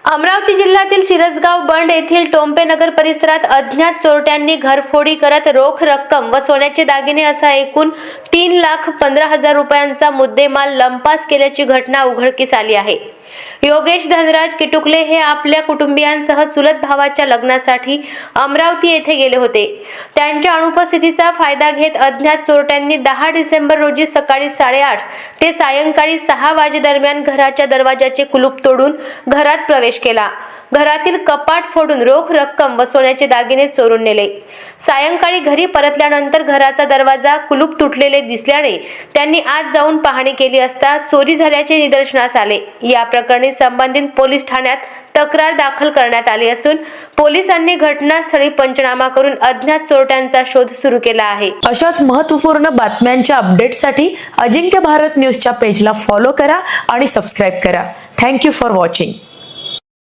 अमरावती जिल्ह्यातील शिरसगाव बंड येथील टोंपे नगर परिसरात अज्ञात चोरट्यांनी घरफोडी करत रोख रक्कम व सोन्याचे दागिने असा एकूण 3,15,000 रुपयांचा मुद्देमाल लंपास केल्याची घटना उघडकीस आली आहे। योगेश धनराज किटुकले हे आपल्या कुटुंबियांसह चुलत भावाच्या लग्नासाठी अमरावती येथे गेले होते। त्यांच्या अनुपस्थितीचा फायदा घेत अज्ञात चोरट्यांनी 10 डिसेंबर रोजी सकाळी 8:30 ते सायंकाळी 6 वाजेदरम्यान घराच्या दरवाजाचे कुलूप तोडून घरात प्रवेश केला। घरातील कपाट फोडून रोख रक्कम व सोन्याचे दागिने चोरून नेले। सायंकाळी घरी परतल्यानंतर घराचा दरवाजा कुलूप तुटलेले दिसल्याने त्यांनी आत जाऊन पाहणी केली असता चोरी झाल्याचे निदर्शनास आले। या प्रकरणी संबंधित पोलीस ठाण्यात तक्रार दाखल करण्यात आली असून पोलिसांनी घटनास्थळी पंचनामा करून अज्ञात चोरट्यांचा शोध सुरू केला आहे। अशाच महत्त्वपूर्ण बातम्यांच्या अपडेटसाठी अजिंक्य भारत न्यूजच्या पेजला फॉलो करा आणि सबस्क्राइब करा। Thank you for watching.